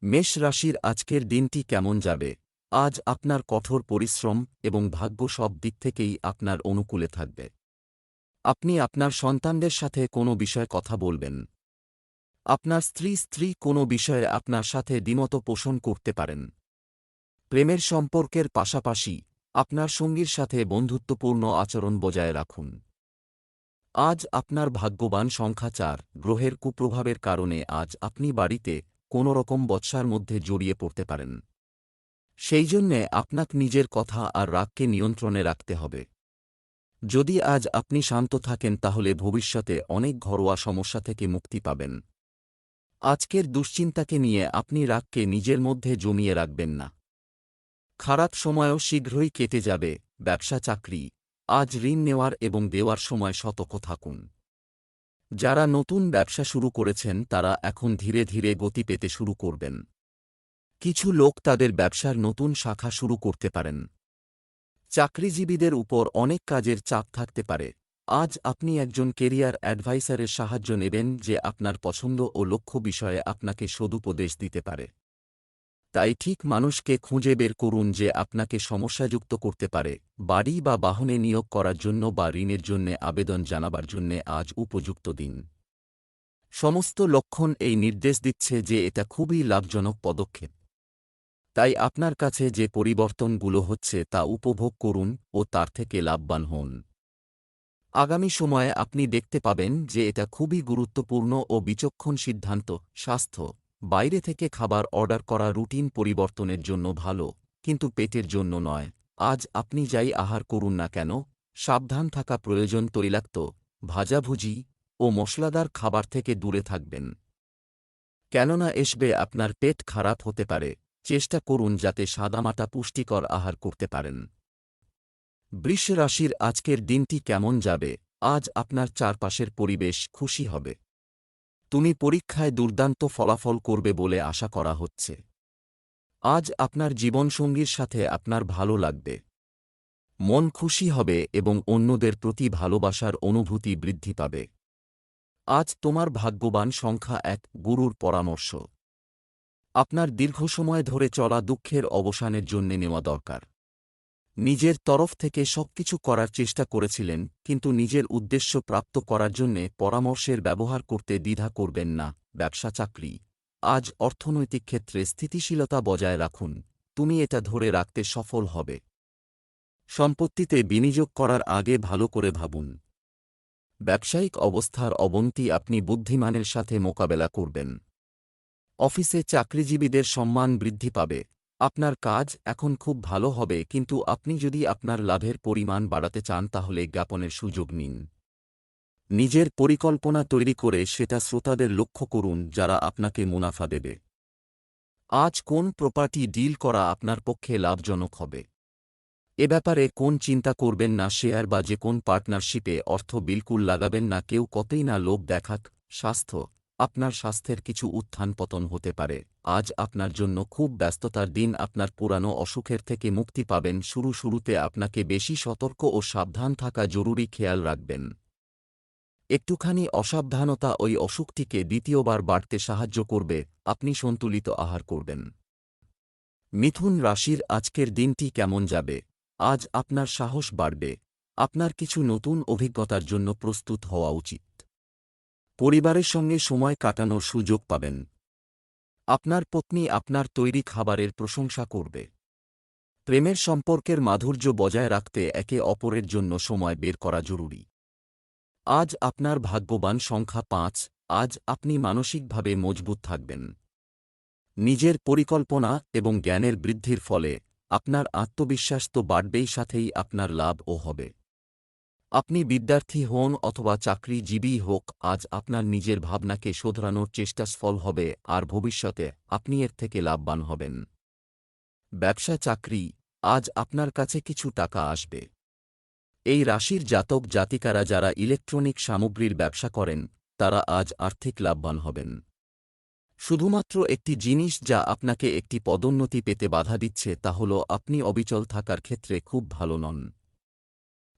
মেষ রাশির আজকের দিনটি কেমন যাবে? আজ আপনার কঠোর পরিশ্রম এবং ভাগ্য সব দিক থেকেই আপনার অনুকূলে থাকবে। আপনি আপনার সন্তানদের সাথে কোনো বিষয়ে কথা বলবেন। আপনার স্ত্রী কোনো বিষয়ে আপনার সাথে দ্বিমত পোষণ করতে পারেন। প্রেমের সম্পর্কের পাশাপাশি আপনার সঙ্গীর সাথে বন্ধুত্বপূর্ণ আচরণ বজায় রাখুন। আজ আপনার ভাগ্যবান সংখ্যা ৪। গ্রহের কুপ্রভাবের কারণে আজ আপনি বাড়িতে কোনো রকম বচসার মধ্যে জড়িয়ে পড়তে পারেন। সেই জন্যে আপনাকে নিজের কথা আর রাগকে নিয়ন্ত্রণে রাখতে হবে। যদি আজ আপনি শান্ত থাকেন তাহলে ভবিষ্যতে অনেক ঘরোয়া সমস্যা থেকে মুক্তি পাবেন। আজকের দুশ্চিন্তাকে নিয়ে আপনি রাগকে নিজের মধ্যে জমিয়ে রাখবেন না। খারাপ সময়ও শীঘ্রই কেটে যাবে। ব্যবসা চাকরি, আজ ঋণ নেওয়ার এবং দেওয়ার সময় সতর্ক থাকুন। যারা নতুন ব্যবসা শুরু করেছেন তারা এখন ধীরে ধীরে গতি পেতে শুরু করবেন। কিছু লোক তাদের ব্যবসার নতুন শাখা শুরু করতে পারেন। চাকরিজীবীদের উপর অনেক কাজের চাপ থাকতে পারে। আজ আপনি একজন কেরিয়ার অ্যাডভাইসারের সাহায্য নেবেন যে আপনার পছন্দ ও লক্ষ্য বিষয়ে আপনাকে সদুপদেশ দিতে পারে। তাই ঠিক মানুষকে খুঁজে বের করুন যে আপনাকে সমস্যাযুক্ত করতে পারে। বাড়ি বা বাহনে নিয়োগ করার জন্য বা ঋণের জন্যে আবেদন জানাবার জন্যে আজ উপযুক্ত দিন। সমস্ত লক্ষণ এই নির্দেশ দিচ্ছে যে এটা খুবই লাভজনক পদক্ষেপ। তাই আপনার কাছে যে পরিবর্তনগুলো হচ্ছে তা উপভোগ করুন ও তার থেকে লাভবান হন। আগামী সময়ে আপনি দেখতে পাবেন যে এটা খুবই গুরুত্বপূর্ণ ও বিচক্ষণ সিদ্ধান্ত। স্বাস্থ্য, বাইরে থেকে খাবার অর্ডার করা রুটিন পরিবর্তনের জন্য ভালো, কিন্তু পেটের জন্য নয়। আজ আপনি যাই আহার করুন না কেন, সাবধান থাকা প্রয়োজন। তৈলাক্ত, ভাজাভুজি ও মশলাদার খাবার থেকে দূরে থাকবেন, কেননা এসবে আপনার পেট খারাপ হতে পারে। চেষ্টা করুন যাতে সাদামাটা পুষ্টিকর আহার করতে পারেন। বৃষ রাশির আজকের দিনটি কেমন যাবে? আজ আপনার চারপাশের পরিবেশ খুশি হবে। তুমি পরীক্ষায় দুর্দান্ত ফলাফল করবে বলে আশা করা হচ্ছে। আজ আপনার জীবনসঙ্গীর সাথে আপনার ভালো লাগবে। মন খুশি হবে এবং অন্যদের প্রতি ভালোবাসার অনুভূতি বৃদ্ধি পাবে। আজ তোমার ভাগ্যবান সংখ্যা ১। গুরুর পরামর্শ আপনার দীর্ঘ সময় ধরে চলা দুঃখের অবসানের জন্যে নেওয়া দরকার। নিজের তরফ থেকে সবকিছু করার চেষ্টা করেছিলেন, কিন্তু নিজের উদ্দেশ্য প্রাপ্ত করার জন্যে পরামর্শের ব্যবহার করতে দ্বিধা করবেন না। ব্যবসা চাকরি, আজ অর্থনৈতিক ক্ষেত্রে স্থিতিশীলতা বজায় রাখুন। তুমি এটা ধরে রাখতে সফল হবে। সম্পত্তিতে বিনিয়োগ করার আগে ভালো করে ভাবুন। ব্যবসায়িক অবস্থার অবনতি আপনি বুদ্ধিমানের সাথে মোকাবেলা করবেন। অফিসে চাকরিজীবীদের সম্মান বৃদ্ধি পাবে। আপনার কাজ এখন খুব ভালো হবে, কিন্তু আপনি যদি আপনার লাভের পরিমাণ বাড়াতে চান তাহলে জ্ঞাপনের সুযোগ নিন। নিজের পরিকল্পনা তৈরি করে সেটা শ্রোতাদের লক্ষ্য করুন যারা আপনাকে মুনাফা দেবে। আজ কোন প্রপার্টি ডিল করা আপনার পক্ষে লাভজনক হবে এ ব্যাপারে কোন চিন্তা করবেন না। শেয়ার বা যে কোন পার্টনারশিপে অর্থ বিলকুল লাগাবেন না। কেউ কতই না লোভ দেখাক। স্বাস্থ্য, আপনার স্বাস্থ্যের কিছু উত্থান পতন হতে পারে। আজ আপনার জন্য খুব ব্যস্ততার দিন। আপনার পুরানো অসুখের থেকে মুক্তি পাবেন। শুরুতে আপনাকে বেশি সতর্ক ও সাবধান থাকা জরুরি। খেয়াল রাখবেন, একটুখানি অসাবধানতা ওই অসুখটিকে দ্বিতীয়বার বাড়তে সাহায্য করবে। আপনি সন্তুলিত আহার করবেন। মিথুন রাশির আজকের দিনটি কেমন যাবে? আজ আপনার সাহস বাড়বে। আপনার কিছু নতুন অভিজ্ঞতার জন্য প্রস্তুত হওয়া উচিত। পরিবারের সঙ্গে সময় কাটানোর সুযোগ পাবেন। আপনার পত্নী আপনার তৈরি খাবারের প্রশংসা করবে। প্রেমের সম্পর্কের মাধুর্য বজায় রাখতে একে অপরের জন্য সময় বের করা জরুরি। আজ আপনার ভাগ্যবান সংখ্যা ৫। আজ আপনি মানসিকভাবে মজবুত থাকবেন। নিজের পরিকল্পনা এবং জ্ঞানের বৃদ্ধির ফলে আপনার আত্মবিশ্বাস তো বাড়বেই, সাথেই আপনার লাভও হবে। আপনি বিদ্যার্থী হন অথবা চাকরিজীবী হোক, আজ আপনার নিজের ভাবনাকে শোধরানোর চেষ্টা সফল হবে আর ভবিষ্যতে আপনি এর থেকে লাভবান হবেন। ব্যবসা চাকরি, আজ আপনার কাছে কিছু টাকা আসবে। এই রাশির জাতক জাতিকারা যারা ইলেকট্রনিক সামগ্রীর ব্যবসা করেন তারা আজ আর্থিক লাভবান হবেন। শুধুমাত্র একটি জিনিস যা আপনাকে একটি পদোন্নতি পেতে বাধা দিচ্ছে তা হল আপনি অবিচল থাকার ক্ষেত্রে খুব ভালো নন।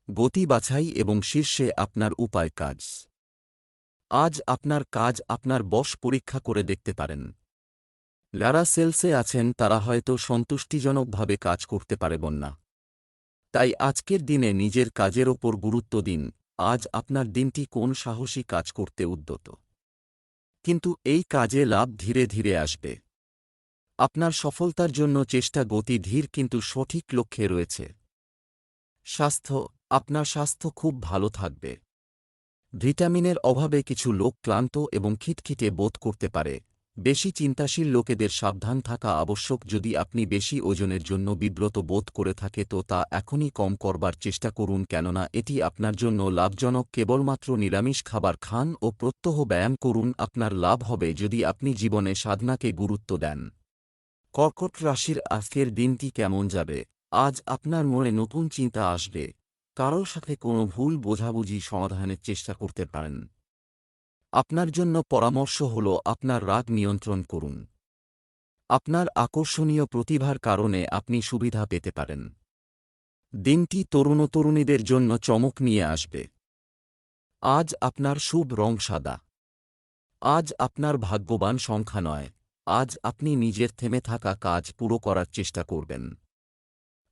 গতি বাছাই এবং শীর্ষে আপনার উপায় কাজ। আজ আপনার কাজ আপনার বশ পরীক্ষা করে দেখতে পারেন। যারা সেলসে আছেন তারা হয়তো সন্তুষ্টিজনকভাবে কাজ করতে পারবেন না। তাই আজকের দিনে নিজের কাজের ওপর গুরুত্ব দিন। আজ আপনার দিনটি কোন সাহসী কাজ করতে উদ্যত, কিন্তু এই কাজে লাভ ধীরে ধীরে আসবে। আপনার সফলতার জন্য চেষ্টা গতি ধীর কিন্তু সঠিক লক্ষ্যে রয়েছে। স্বাস্থ্য, আপনার স্বাস্থ্য খুব ভালো থাকবে। ভিটামিনের অভাবে কিছু লোক ক্লান্ত এবং খিটখিটে বোধ করতে পারে। বেশি চিন্তাশীল লোকেদের সাবধান থাকা আবশ্যক। যদি আপনি বেশি ওজনের জন্য বিব্রত বোধ করে থাকে তো তা এখনই কম করবার চেষ্টা করুন, কেননা এটি আপনার জন্য লাভজনক। কেবলমাত্র নিরামিষ খাবার খান ও প্রত্যহ ব্যায়াম করুন, আপনার লাভ হবে যদি আপনি জীবনে সাধনাকে গুরুত্ব দেন। কর্কট রাশির আজকের দিনটি কেমন যাবে? আজ আপনার মনে নতুন চিন্তা আসবে। কারোর সাথে কোনো ভুল বোঝাবুঝি সমাধানের চেষ্টা করতে পারেন। আপনার জন্য পরামর্শ হল আপনার রাগ নিয়ন্ত্রণ করুন। আপনার আকর্ষণীয় প্রতিভার কারণে আপনি সুবিধা পেতে পারেন। দিনটি তরুণ-তরুণীদের জন্য চমক নিয়ে আসবে। আজ আপনার শুভ রং সাদা। আজ আপনার ভাগ্যবান সংখ্যা নয়। আজ আপনি নিজের থেমে থাকা কাজ পুরো করার চেষ্টা করবেন।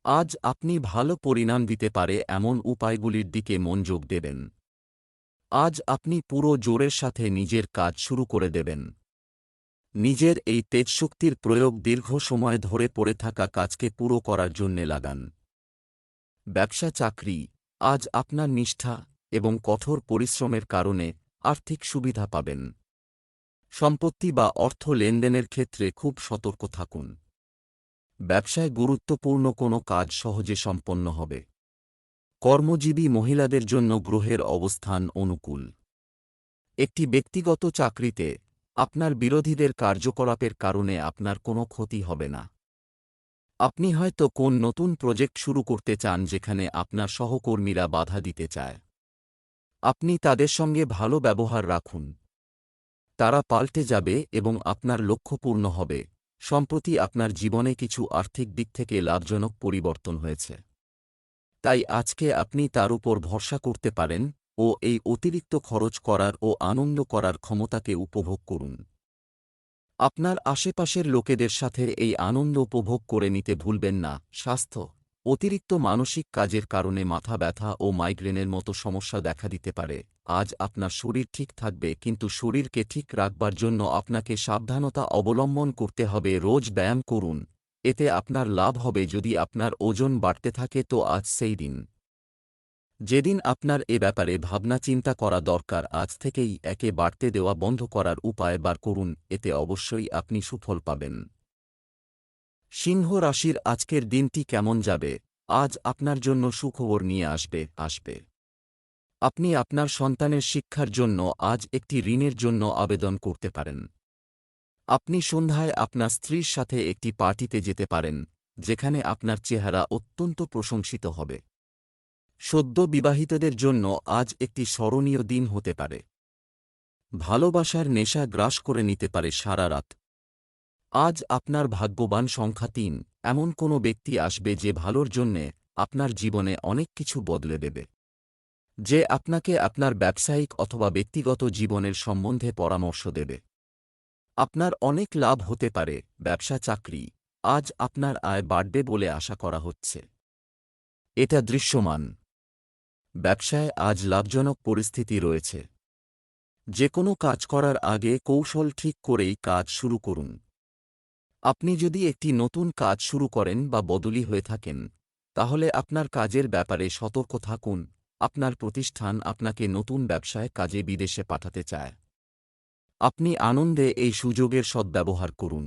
আজ আপনি ভালো পরিণাম দিতে পারে এমন উপায়গুলির দিকে মনোযোগ দেবেন। আজ আপনি পুরো জোরের সাথে নিজের কাজ শুরু করে দেবেন। নিজের এই তেজশক্তির প্রয়োগ দীর্ঘ সময় ধরে পড়ে থাকা কাজকে পুরো করার জন্যে লাগান। ব্যবসা চাকরি, আজ আপনার নিষ্ঠা এবং কঠোর পরিশ্রমের কারণে আর্থিক সুবিধা পাবেন। সম্পত্তি বা অর্থ লেনদেনের ক্ষেত্রে খুব সতর্ক থাকুন। ব্যবসায় গুরুত্বপূর্ণ কোনো কাজ সহজে সম্পন্ন হবে। কর্মজীবী মহিলাদের জন্য গ্রহের অবস্থান অনুকূল। একটি ব্যক্তিগত চাকরিতে আপনার বিরোধীদের কার্যকলাপের কারণে আপনার কোনো ক্ষতি হবে না। আপনি হয়তো কোন নতুন প্রজেক্ট শুরু করতে চান যেখানে আপনার সহকর্মীরা বাধা দিতে চায়। আপনি তাদের সঙ্গে ভালো ব্যবহার রাখুন। তারা পাল্টে যাবে এবং আপনার লক্ষ্য পূর্ণ হবে। সম্প্রতি আপনার জীবনে কিছু আর্থিক দিক থেকে লাভজনক পরিবর্তন হয়েছে। তাই আজকে আপনি তার উপর ভরসা করতে পারেন ও এই অতিরিক্ত খরচ করার ও আনন্দ করার ক্ষমতাকে উপভোগ করুন। আপনার আশেপাশের লোকেদের সাথে এই আনন্দ উপভোগ করে নিতে ভুলবেন না। স্বাস্থ্য, অতিরিক্ত মানসিক কাজের কারণে মাথা ব্যথা ও মাইগ্রেনের মতো সমস্যা দেখা দিতে পারে। আজ আপনার শরীর ঠিক থাকবে, কিন্তু শরীরকে ঠিক রাখবার জন্য আপনাকে সাবধানতা অবলম্বন করতে হবে। রোজ ব্যায়াম করুন, এতে আপনার লাভ হবে। যদি আপনার ওজন বাড়তে থাকে তো আজ সেই দিন যেদিন আপনার এ ব্যাপারে ভাবনা চিন্তা করা দরকার। আজ থেকেই একে বাড়তে দেওয়া বন্ধ করার উপায় বার করুন, এতে অবশ্যই আপনি সুফল পাবেন। সিংহ রাশির আজকের দিনটি কেমন যাবে? আজ আপনার জন্য সুখবর নিয়ে আসবে। আপনি আপনার সন্তানের শিক্ষার জন্য আজ একটি ঋণের জন্য আবেদন করতে পারেন। আপনি সন্ধ্যায় আপনার স্ত্রীর সাথে একটি পার্টিতে যেতে পারেন, যেখানে আপনার চেহারা অত্যন্ত প্রশংসিত হবে। সদ্য বিবাহিতদের জন্য আজ একটি স্মরণীয় দিন হতে পারে। ভালোবাসার নেশা গ্রাস করে নিতে পারে সারা রাত। আজ আপনার ভাগ্যবান সংখ্যা ৩। এমন কোনো ব্যক্তি আসবে যে ভালোর জন্যে আপনার জীবনে অনেক কিছু বদলে দেবে। যে আপনাকে আপনার ব্যবসায়িক অথবা ব্যক্তিগত জীবনের সম্বন্ধে পরামর্শ দেবে। আপনার অনেক লাভ হতে পারে। ব্যবসা চাকরি, আজ আপনার আয় বাড়বে বলে আশা করা হচ্ছে। এটা দৃশ্যমান। ব্যবসায় আজ লাভজনক পরিস্থিতি রয়েছে। যে কোনো কাজ করার আগে কৌশল ঠিক করেই কাজ শুরু করুন। আপনি যদি একটি নতুন কাজ শুরু করেন বা বদলি হয়ে থাকেন, তাহলে আপনার কাজের ব্যাপারে সতর্ক থাকুন। আপনার প্রতিষ্ঠান আপনাকে নতুন ব্যবসায় কাজে বিদেশে পাঠাতে চায়। আপনি আনন্দে এই সুযোগের সদ্ব্যবহার করুন।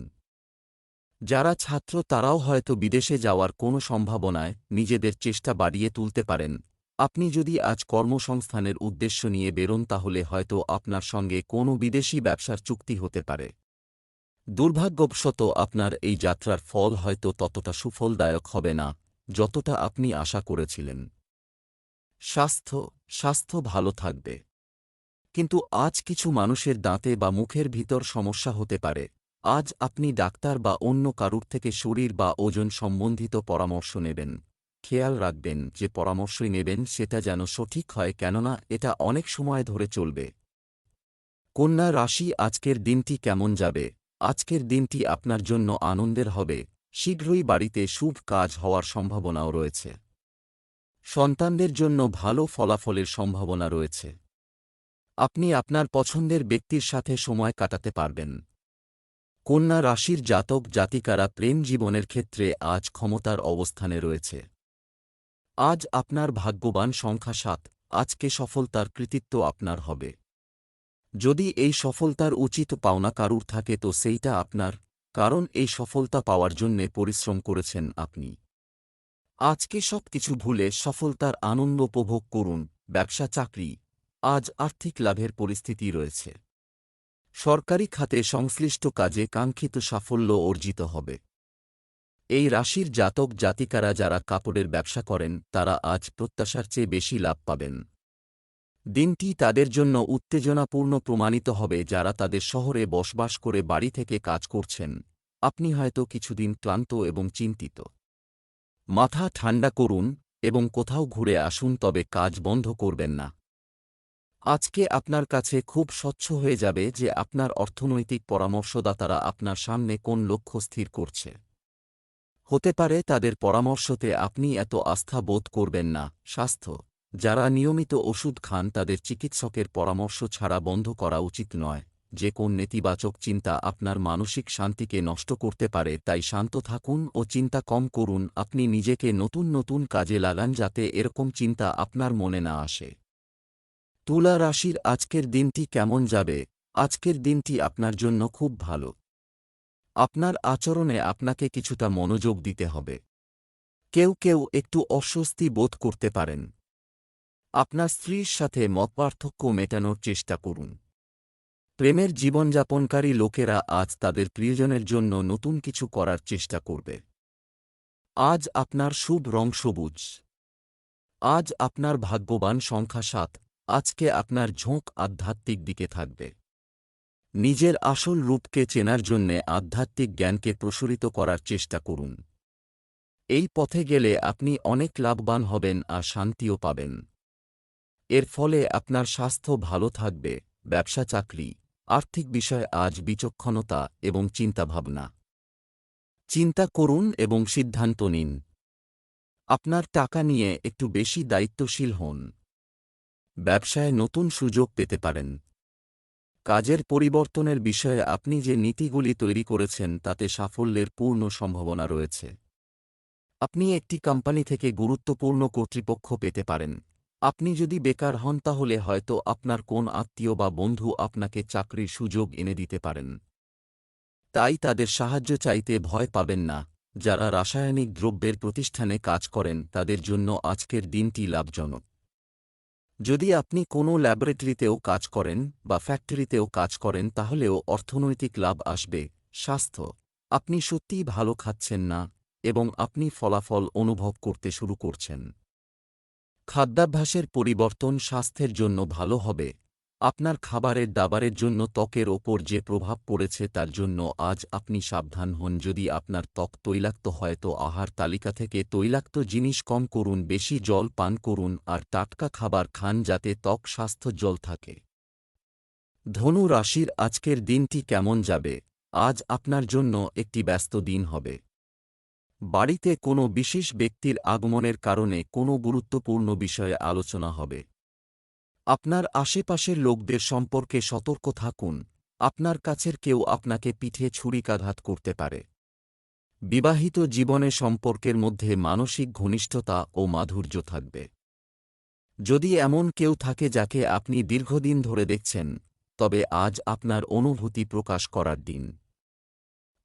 যারা ছাত্র তারাও হয়তো বিদেশে যাওয়ার কোনো সম্ভাবনায় নিজেদের চেষ্টা বাড়িয়ে তুলতে পারেন। আপনি যদি আজ কর্মসংস্থানের উদ্দেশ্য নিয়ে বেরোন তাহলে হয়তো আপনার সঙ্গে কোনো বিদেশি ব্যবসার চুক্তি হতে পারে। দুর্ভাগ্যবশত আপনার এই যাত্রার ফল হয়তো ততটা সুফলদায়ক হবে না যতটা আপনি আশা করেছিলেন। স্বাস্থ্য ভালো থাকবে, কিন্তু আজ কিছু মানুষের দাঁতে বা মুখের ভিতর সমস্যা হতে পারে। আজ আপনি ডাক্তার বা অন্য কারুর থেকে শরীর বা ওজন সম্বন্ধিত পরামর্শ নেবেন। খেয়াল রাখবেন যে পরামর্শই নেবেন সেটা যেন সঠিক হয়, কেননা এটা অনেক সময় ধরে চলবে। কন্যা রাশি আজকের দিনটি কেমন যাবে? আজকের দিনটি আপনার জন্য আনন্দের হবে, শীঘ্রই বাড়িতে শুভ কাজ হওয়ার সম্ভাবনাও রয়েছে। সন্তানদের জন্য ভালো ফলাফলের সম্ভাবনা রয়েছে। আপনি আপনার পছন্দের ব্যক্তির সাথে সময় কাটাতে পারবেন। কন্যা রাশির জাতক জাতিকারা প্রেম জীবনের ক্ষেত্রে আজ ক্ষমতার অবস্থানে রয়েছে। আজ আপনার ভাগ্যবান সংখ্যা ৭। আজকে সফলতার কৃতিত্ব আপনার হবে। যদি এই সফলতার উচিত পাওনা কারুর থাকে তো সেইটা আপনার, কারণ এই সফলতা পাওয়ার জন্যে পরিশ্রম করেছেন আপনি। আজকে সবকিছু ভুলে সফলতার আনন্দ উপভোগ করুন। ব্যবসা চাকরি, আজ আর্থিক লাভের পরিস্থিতি রয়েছে। সরকারি খাতে সংশ্লিষ্ট কাজে কাঙ্ক্ষিত সাফল্য অর্জিত হবে। এই রাশির জাতক জাতিকারা যারা কাপড়ের ব্যবসা করেন তারা আজ প্রত্যাশার চেয়ে বেশি লাভ পাবেন। দিনটি তাদের জন্য উত্তেজনাপূর্ণ প্রমাণিত হবে। যারা তাদের শহরে বসবাস করে বাড়ি থেকে কাজ করছেন, আপনি হয়তো কিছুদিন ক্লান্ত এবং চিন্তিত। মাথা ঠান্ডা করুন এবং কোথাও ঘুরে আসুন, তবে কাজ বন্ধ করবেন না। আজকে আপনার কাছে খুব স্বচ্ছ হয়ে যাবে যে আপনার অর্থনৈতিক পরামর্শদাতারা আপনার সামনে কোন লক্ষ্য স্থির করছে। হতে পারে তাদের পরামর্শতে আপনি এত আস্থা বোধ করবেন না। স্বাস্থ্য, যারা নিয়মিত ওষুধ খান তাদের চিকিৎসকের পরামর্শ ছাড়া বন্ধ করা উচিত নয়। যে কোন নেতিবাচক চিন্তা আপনার মানসিক শান্তিকে নষ্ট করতে পারে, তাই শান্ত থাকুন ও চিন্তা কম করুন। আপনি নিজেকে নতুন নতুন কাজে লাগান যাতে এরকম চিন্তা আপনার মনে না আসে। তুলা রাশির আজকের দিনটি কেমন যাবে? আজকের দিনটি আপনার জন্য খুব ভালো। আপনার আচরণে আপনাকে কিছুটা মনোযোগ দিতে হবে। কেউ কেউ একটু অস্বস্তি বোধ করতে পারেন। আপনার স্ত্রীর সাথে মতপার্থক্য মেটানোর চেষ্টা করুন। প্রেমের জীবনযাপনকারী লোকেরা আজ তাদের প্রিয়জনের জন্য নতুন কিছু করার চেষ্টা করবে। আজ আপনার শুভ রং সবুজ। আজ আপনার ভাগ্যবান সংখ্যা ৭। আজকে আপনার ঝোঁক আধ্যাত্মিক দিকে থাকবে। নিজের আসল রূপকে চেনার জন্যে আধ্যাত্মিক জ্ঞানকে প্রসারিত করার চেষ্টা করুন। এই পথে গেলে আপনি অনেক লাভবান হবেন আর শান্তিও পাবেন। এর ফলে আপনার স্বাস্থ্য ভালো থাকবে। ব্যবসা চাকরি, আর্থিক বিষয়ে আজ বিচক্ষণতা এবং চিন্তাভাবনা। চিন্তা করুন এবং সিদ্ধান্ত নিন। আপনার টাকা নিয়ে একটু বেশি দায়িত্বশীল হন। ব্যবসায় নতুন সুযোগ পেতে পারেন। কাজের পরিবর্তনের বিষয়ে আপনি যে নীতিগুলি তৈরি করেছেন তাতে সাফল্যের পূর্ণ সম্ভাবনা রয়েছে। আপনি একটি কোম্পানি থেকে গুরুত্বপূর্ণ কর্তৃপক্ষ পেতে পারেন। আপনি যদি বেকার হন তাহলে হয়তো আপনার কোন আত্মীয় বা বন্ধু আপনাকে চাকরির সুযোগ এনে দিতে পারেন। তাই তাদের সাহায্য চাইতে ভয় পাবেন না। যারা রাসায়নিক দ্রব্যের প্রতিষ্ঠানে কাজ করেন তাদের জন্য আজকের দিনটি লাভজনক। যদি আপনি কোনো ল্যাবরেটরিতেও কাজ করেন বা ফ্যাক্টরিতেও কাজ করেন তাহলেও অর্থনৈতিক লাভ আসবে। স্বাস্থ্য, আপনি সত্যিই ভালো খাচ্ছেন না এবং আপনি ফলাফল অনুভব করতে শুরু করছেন। খাদ্যাভ্যাসের পরিবর্তন স্বাস্থ্যের জন্য ভালো হবে। আপনার খাবারের দাবারের জন্য ত্বকের ওপর যে প্রভাব পড়েছে তার জন্য আজ আপনি সাবধান হন। যদি আপনার ত্বক তৈলাক্ত হয় তো আহার তালিকা থেকে তৈলাক্ত জিনিস কম করুন। বেশি জল পান করুন আর টাটকা খাবার খান যাতে ত্বক স্বাস্থ্যোজ্জ্বল থাকে। ধনু রাশির আজকের দিনটি কেমন যাবে? আজ আপনার জন্য একটি ব্যস্ত দিন হবে। বাড়িতে কোনো বিশেষ ব্যক্তির আগমনের কারণে কোনো গুরুত্বপূর্ণ বিষয়ে আলোচনা হবে। আপনার আশেপাশের লোকদের সম্পর্কে সতর্ক থাকুন। আপনার কাছের কেউ আপনাকে পিঠে ছুরিকাঘাত করতে পারে। বিবাহিত জীবনে সম্পর্কের মধ্যে মানসিক ঘনিষ্ঠতা ও মাধুর্য থাকবে। যদি এমন কেউ থাকে যাকে আপনি দীর্ঘদিন ধরে দেখছেন, তবে আজ আপনার অনুভূতি প্রকাশ করার দিন।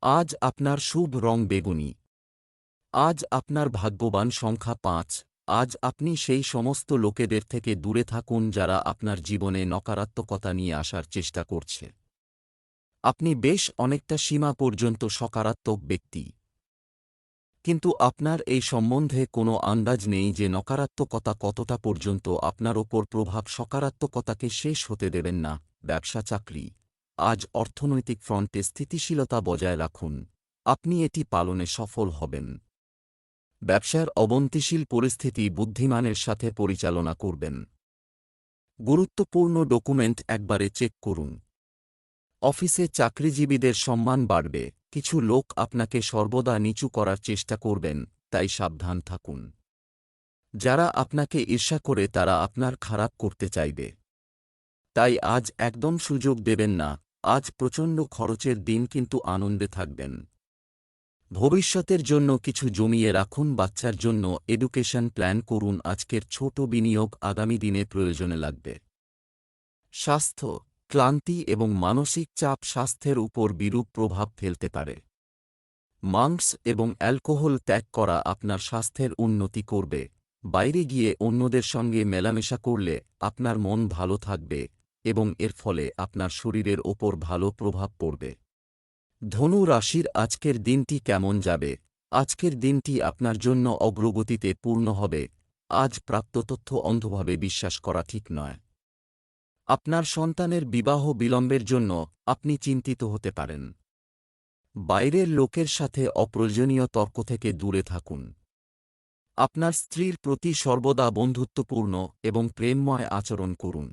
আজ আপনার শুভ রং বেগুনি। আজ আপনার ভাগ্যবান সংখ্যা ৫। আজ আপনি সেই সমস্ত লোকেদের থেকে দূরে থাকুন যারা আপনার জীবনে নকারাত্মকতা নিয়ে আসার চেষ্টা করছে। আপনি বেশ অনেকটা সীমা পর্যন্ত সকারাত্মক ব্যক্তি, কিন্তু আপনার এই সম্বন্ধে কোনো আন্দাজ নেই যে নকারাত্মকতা কতটা পর্যন্ত আপনার ওপর প্রভাব। সকারাত্মকতাকে শেষ হতে দেবেন না। ব্যবসা চাকরি, আজ অর্থনৈতিক ফ্রন্টে স্থিতিশীলতা বজায় রাখুন। আপনি এটি পালনে সফল হবেন। ব্যবসার অবনতিশীল পরিস্থিতি বুদ্ধিমানের সাথে পরিচালনা করবেন। গুরুত্বপূর্ণ ডকুমেন্ট একবারে চেক করুন। অফিসে চাকরিজীবীদের সম্মান বাড়বে, কিছু লোক আপনাকে সর্বদা নিচু করার চেষ্টা করবেন, তাই সাবধান থাকুন। যারা আপনাকে ঈর্ষা করে তারা আপনার খারাপ করতে চাইবে। তাই আজ একদম সুযোগ দেবেন না। আজ প্রচণ্ড খরচের দিন, কিন্তু আনন্দে থাকবেন। ভবিষ্যতের জন্য কিছু জমিয়ে রাখুন, বাচ্চার জন্য এডুকেশন প্ল্যান করুন। আজকের ছোট বিনিয়োগ আগামী দিনে প্রয়োজনে লাগবে। স্বাস্থ্য, ক্লান্তি এবং মানসিক চাপ স্বাস্থ্যের উপর বিরূপ প্রভাব ফেলতে পারে। মাংস এবং অ্যালকোহল ত্যাগ করা আপনার স্বাস্থ্যের উন্নতি করবে। বাইরে গিয়ে অন্যদের সঙ্গে মেলামেশা করলে আপনার মন ভালো থাকবে এবং এর ফলে আপনার শরীরের ওপর ভালো প্রভাব পড়বে। ধনু রাশির আজকের দিনটি কেমন যাবে? আজকের দিনটি আপনার জন্য অগ্রগতিতে পূর্ণ হবে। আজ প্রাপ্ত তথ্য অন্ধভাবে বিশ্বাস করা ঠিক নয়। আপনার সন্তানের বিবাহ বিলম্বের জন্য আপনি চিন্তিত হতে পারেন। বাইরের লোকের সাথে অপ্রয়োজনীয় তর্ক থেকে দূরে থাকুন। আপনার স্ত্রীর প্রতি সর্বদা বন্ধুত্বপূর্ণ এবং প্রেমময় আচরণ করুন।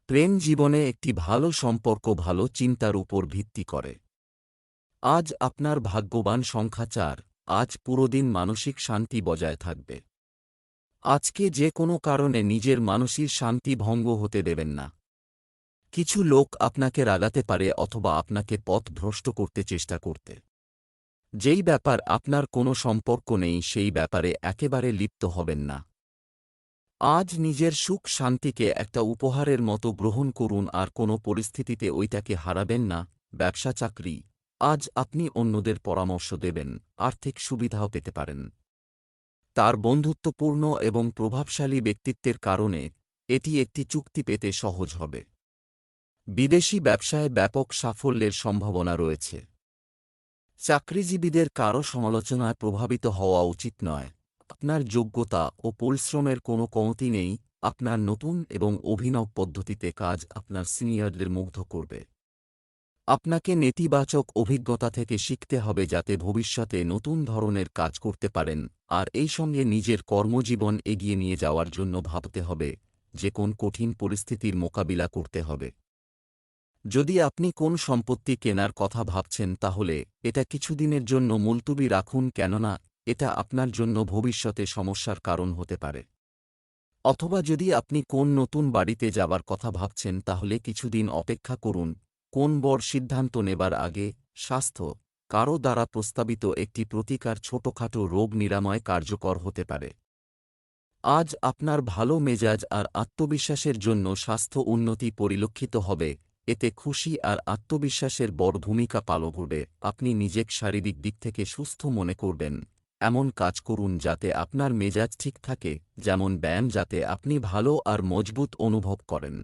প্রেম জীবনে একটি ভালো সম্পর্ক ভালো চিন্তার উপর ভিত্তি করে। আজ আপনার ভাগ্যবান সংখ্যা 4। আজ পুরো দিন মানসিক শান্তি বজায় থাকবে। আজকে যে কোনো কারণে নিজের মানসিক শান্তি ভঙ্গ হতে দেবেন না। কিছু লোক আপনাকে রাগাতে পারে অথবা আপনাকে পথভ্রষ্ট করতে চেষ্টা করতে। যেই ব্যাপার আপনার কোনো সম্পর্ক নেই সেই ব্যাপারে একেবারে লিপ্ত হবেন না। আজ নিজের সুখ শান্তিকে একটা উপহারের মতো গ্রহণ করুন আর কোনো পরিস্থিতিতে ওইটাকে হারাবেন না। ব্যবসা চাকরি, আজ আপনি অন্যদের পরামর্শ দেবেন, আর্থিক সুবিধাও পেতে পারেন। তার বন্ধুত্বপূর্ণ এবং প্রভাবশালী ব্যক্তিত্বের কারণে এটি একটি চুক্তি পেতে সহজ হবে। বিদেশি ব্যবসায় ব্যাপক সাফল্যের সম্ভাবনা রয়েছে। চাকরিজীবীদের কারও সমালোচনায় প্রভাবিত হওয়া উচিত নয়। আপনার যোগ্যতা ও পরিশ্রমের কোনো কমতি নেই। আপনার নতুন এবং অভিনব পদ্ধতিতে কাজ আপনার সিনিয়রদের মুগ্ধ করবে। আপনাকে নেতিবাচক অভিজ্ঞতা থেকে শিখতে হবে যাতে ভবিষ্যতে নতুন ধরনের কাজ করতে পারেন, আর এই সঙ্গে নিজের কর্মজীবন এগিয়ে নিয়ে যাওয়ার জন্য ভাবতে হবে যে কোন কঠিন পরিস্থিতির মোকাবিলা করতে হবে। যদি আপনি কোন সম্পত্তি কেনার কথা ভাবছেন তাহলে এটা কিছুদিনের জন্য মুলতুবি রাখুন, কেননা এটা আপনার জন্য ভবিষ্যতে সমস্যার কারণ হতে পারে। অথবা যদি আপনি কোন নতুন বাড়িতে যাবার কথা ভাবছেন তাহলে কিছুদিন অপেক্ষা করুন। কোন বড় সিদ্ধান্ত নেবার আগে স্বাস্থ্য, কারও দ্বারা প্রস্তাবিত একটি প্রতিকার ছোটখাটো রোগ নিরাময় কার্যকর হতে পারে। আজ আপনার ভালো মেজাজ আর আত্মবিশ্বাসের জন্য স্বাস্থ্য উন্নতি পরিলক্ষিত হবে। এতে খুশি আর আত্মবিশ্বাসের বড় ভূমিকা পালন করবে। আপনি নিজেকে শারীরিক দিক থেকে সুস্থ মনে করবেন। এমন কাজ করুন যাতে আপনার মেজাজ ঠিক থাকে, যেমন ব্যায়াম, যাতে আপনি ভালো আর মজবুত অনুভব করেন।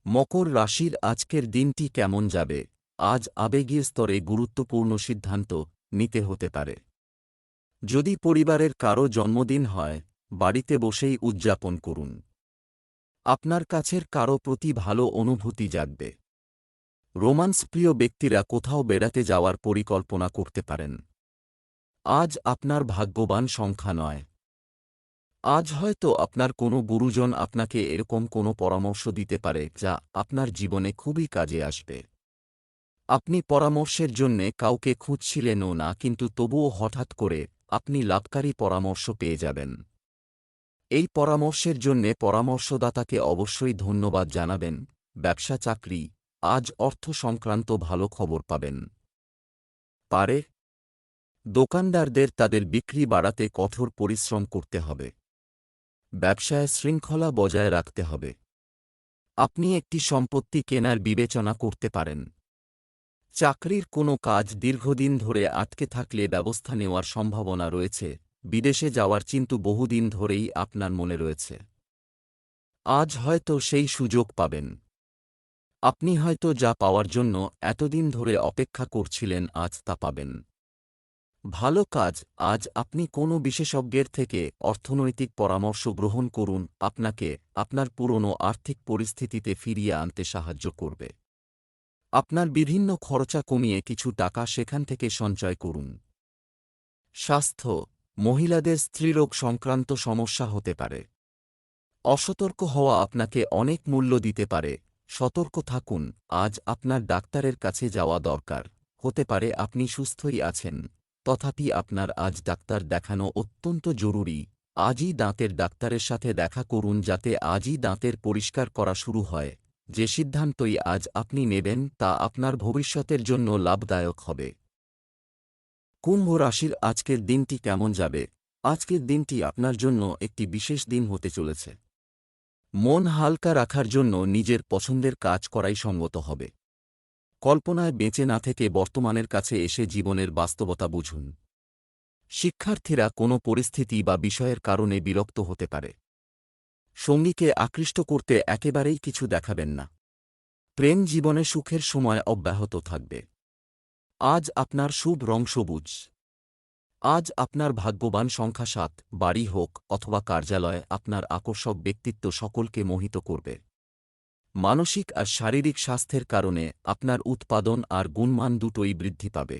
মকর রাশির আজকের দিনটি কেমন যাবে? আজ আবেগীয় স্তরে গুরুত্বপূর্ণ সিদ্ধান্ত নিতে হতে পারে। যদি পরিবারের কারও জন্মদিন হয়, বাড়িতে বসেই উদযাপন করুন। আপনার কাছের কারও প্রতি ভালো অনুভূতি জাগবে। রোমান্সপ্রিয় ব্যক্তিরা কোথাও বেড়াতে যাওয়ার পরিকল্পনা করতে পারেন। আজ আপনার ভাগ্যবান সংখ্যা 9। আজ হয়তো আপনার কোনো গুরুজন আপনাকে এরকম কোনো পরামর্শ দিতে পারে যা আপনার জীবনে খুবই কাজে আসবে। আপনি পরামর্শের জন্যে কাউকে খুঁজছিলেনও না, কিন্তু তবুও হঠাৎ করে আপনি লাভকারী পরামর্শ পেয়ে যাবেন। এই পরামর্শের জন্যে পরামর্শদাতাকে অবশ্যই ধন্যবাদ জানাবেন। ব্যবসা চাকরি, আজ অর্থ সংক্রান্ত ভালো খবর পাবেন। পারে দোকানদারদের তাদের বিক্রি বাড়াতে কঠোর পরিশ্রম করতে হবে। ব্যবসায় শৃঙ্খলা বজায় রাখতে হবে। আপনি একটি সম্পত্তি কেনার বিবেচনা করতে পারেন। চাকরির কোনো কাজ দীর্ঘদিন ধরে আটকে থাকলে ব্যবস্থা নেওয়ার সম্ভাবনা রয়েছে। বিদেশে যাওয়ার চিন্তা বহুদিন ধরেই আপনার মনে রয়েছে। আজ হয়তো সেই সুযোগ পাবেন। আপনি হয়তো যা পাওয়ার জন্য এতদিন ধরে অপেক্ষা করছিলেন, আজ তা পাবেন। ভালো কাজ, আজ আপনি কোনো বিশেষজ্ঞের থেকে অর্থনৈতিক পরামর্শ গ্রহণ করুন, আপনাকে আপনার পুরনো আর্থিক পরিস্থিতিতে ফিরিয়ে আনতে সাহায্য করবে। আপনার বিভিন্ন খরচা কমিয়ে কিছু টাকা সেখান থেকে সঞ্চয় করুন। স্বাস্থ্য, মহিলাদের স্ত্রীরোগ সংক্রান্ত সমস্যা হতে পারে। অসতর্ক হওয়া আপনাকে অনেক মূল্য দিতে পারে। সতর্ক থাকুন, আজ আপনার ডাক্তারের কাছে যাওয়া দরকার। হতে পারে আপনি সুস্থই আছেন, তথাপি আপনার আজ ডাক্তার দেখানো অত্যন্ত জরুরি। আজই দাঁতের ডাক্তারের সাথে দেখা করুন যাতে আজই দাঁতের পরিষ্কার করা শুরু হয়। যে সিদ্ধান্তই আজ আপনি নেবেন তা আপনার ভবিষ্যতের জন্য লাভদায়ক হবে। কুম্ভ রাশির আজকের দিনটি কেমন যাবে? আজকের দিনটি আপনার জন্য একটি বিশেষ দিন হতে চলেছে। মন হালকা রাখার জন্য নিজের পছন্দের কাজ করাই সঙ্গত হবে। কল্পনায় বেঁচে না থেকে বর্তমানের কাছে এসে জীবনের বাস্তবতা বুঝুন। শিক্ষার্থীরা কোনো পরিস্থিতি বা বিষয়ের কারণে বিরক্ত হতে পারে। সঙ্গীকে আকৃষ্ট করতে একেবারেই কিছু দেখাবেন না। প্রেম জীবনে সুখের সময় অব্যাহত থাকবে। আজ আপনার শুভ রং সবুজ। আজ আপনার ভাগ্যবান সংখ্যা ৭। বাড়ি হোক অথবা কার্যালয়, আপনার আকর্ষক ব্যক্তিত্ব সকলকে মোহিত করবে। মানসিক আর শারীরিক স্বাস্থ্যের কারণে আপনার উৎপাদন আর গুণমান দুটোই বৃদ্ধি পাবে।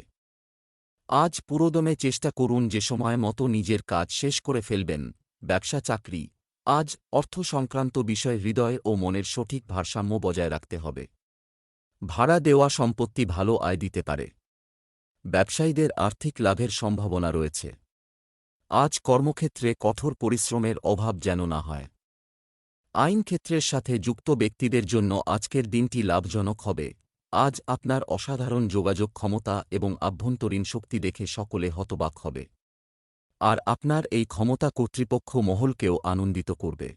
আজ পুরোদমে চেষ্টা করুন যে সময় মতো নিজের কাজ শেষ করে ফেলবেন। ব্যবসা চাকরি, আজ অর্থ সংক্রান্ত বিষয় হৃদয় ও মনের সঠিক ভারসাম্য বজায় রাখতে হবে। ভাড়া দেওয়া সম্পত্তি ভালো আয় দিতে পারে। ব্যবসায়ীদের আর্থিক লাভের সম্ভাবনা রয়েছে। আজ কর্মক্ষেত্রে কঠোর পরিশ্রমের অভাব যেন না হয়। আইন ক্ষেত্রের সাথে যুক্ত ব্যক্তিদের জন্য আজকের দিনটি লাভজনক হবে। আজ আপনার অসাধারণ যোগাযোগ ক্ষমতা এবং আভ্যন্তরীণ শক্তি দেখে সকলে হতবাক হবে। আর আপনার এই ক্ষমতা কর্তৃপক্ষ মহলকেও আনন্দিত করবে।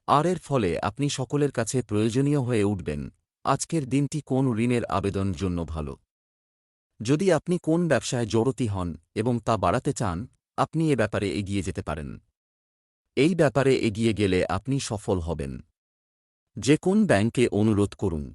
আর এর ফলে আপনি সকলের কাছে প্রয়োজনীয় হয়ে উঠবেন। আজকের দিনটি কোন ঋণের আবেদনের জন্য ভালো। যদি আপনি কোন ব্যবসায় জড়িত হন এবং তা বাড়াতে চান, আপনি এ ব্যাপারে এগিয়ে যেতে পারেন। এই ব্যাপারে এগিয়ে গেলে আপনি সফল হবেন। যে কোন ব্যাংকে অনুরোধ করুন।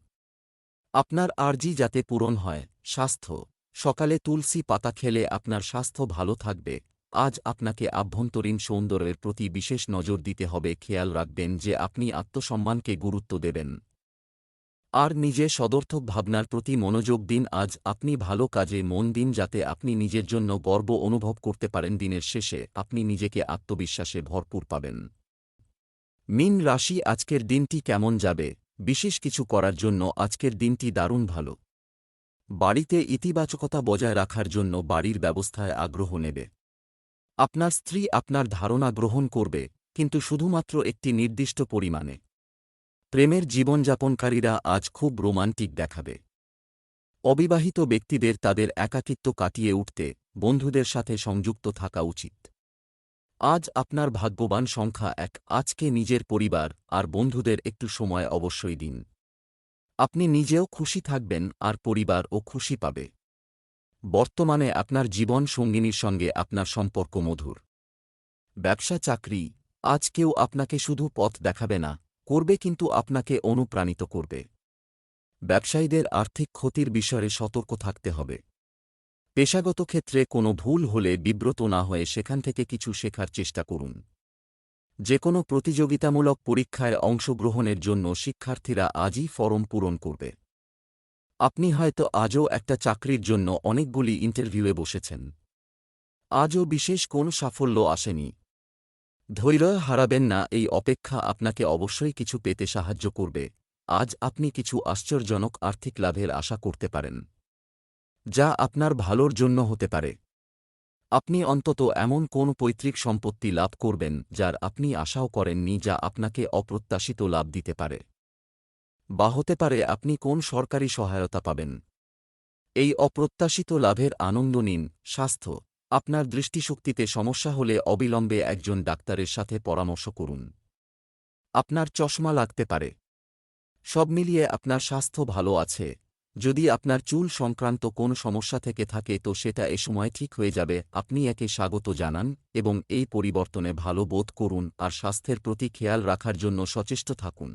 আপনার আর্জি যাতে পূরণ হয়। স্বাস্থ্য, সকালে তুলসী পাতা খেলে আপনার স্বাস্থ্য ভালো থাকবে। আজ আপনাকে আভ্যন্তরীণ সৌন্দর্যের প্রতি বিশেষ নজর দিতে হবে। খেয়াল রাখবেন যে আপনি আত্মসম্মানকে গুরুত্ব দেবেন আর নিজে সদর্থক ভাবনার প্রতি মনোযোগ দিন। আজ আপনি ভালো কাজে মন দিন যাতে আপনি নিজের জন্য গর্ব অনুভব করতে পারেন। দিনের শেষে আপনি নিজেকে আত্মবিশ্বাসে ভরপুর পাবেন। মীন রাশি আজকের দিনটি কেমন যাবে? বিশেষ কিছু করার জন্য আজকের দিনটি দারুণ ভালো। বাড়িতে ইতিবাচকতা বজায় রাখার জন্য বাড়ির ব্যবস্থায় আগ্রহ নেবে। আপনার স্ত্রী আপনার ধারণা গ্রহণ করবে, কিন্তু শুধুমাত্র একটি নির্দিষ্ট পরিমাণে। প্রেমের জীবনযাপনকারীরা আজ খুব রোমান্টিক দেখাবে। অবিবাহিত ব্যক্তিদের তাদের একাকিত্ব কাটিয়ে উঠতে বন্ধুদের সাথে সংযুক্ত থাকা উচিত। আজ আপনার ভাগ্যবান সংখ্যা ১। আজকে নিজের পরিবার আর বন্ধুদের একটু সময় অবশ্যই দিন। আপনি নিজেও খুশি থাকবেন আর পরিবারও খুশি পাবে। বর্তমানে আপনার জীবন সঙ্গিনীর সঙ্গে আপনার সম্পর্ক মধুর। ব্যবসা চাকরি, আজ কেউ আপনাকে শুধু পথ দেখাবে না, করবে কিন্তু আপনাকে অনুপ্রাণিত করবে। ব্যবসায়ীদের আর্থিক ক্ষতির বিষয়ে সতর্ক থাকতে হবে। পেশাগত ক্ষেত্রে কোনো ভুল হলে বিব্রত না হয়ে সেখান থেকে কিছু শেখার চেষ্টা করুন। যে কোনো প্রতিযোগিতামূলক পরীক্ষায় অংশগ্রহণের জন্য শিক্ষার্থীরা আজই ফরম পূরণ করবে। আপনি হয়তো আজও একটা চাকরির জন্য অনেকগুলি ইন্টারভিউয়ে বসেছেন। আজও বিশেষ কোন সাফল্য আসেনি। ধৈর্য হারাবেন না, এই অপেক্ষা আপনাকে অবশ্যই কিছু পেতে সাহায্য করবে। আজ আপনি কিছু আশ্চর্যজনক আর্থিক লাভের আশা করতে পারেন, যা আপনার ভালোর জন্য হতে পারে। আপনি অন্তত এমন কোন পৈতৃক সম্পত্তি লাভ করবেন যার আপনি আশাও করেননি, যা আপনাকে অপ্রত্যাশিত লাভ দিতে পারে। বা হতে পারে আপনি কোন সরকারি সহায়তা পাবেন। এই অপ্রত্যাশিত লাভের আনন্দ নিন। স্বাস্থ্য, আপনার দৃষ্টিশক্তিতে সমস্যা হলে অবিলম্বে একজন ডাক্তারের সাথে পরামর্শ করুন। আপনার চশমা লাগতে পারে। সব মিলিয়ে আপনার স্বাস্থ্য ভালো আছে। যদি আপনার চুল সংক্রান্ত কোন সমস্যা থেকে থাকে তো সেটা এ সময় ঠিক হয়ে যাবে। আপনি একে স্বাগত জানান এবং এই পরিবর্তনে ভালো বোধ করুন আর স্বাস্থ্যের প্রতি খেয়াল রাখার জন্য সচেষ্ট থাকুন।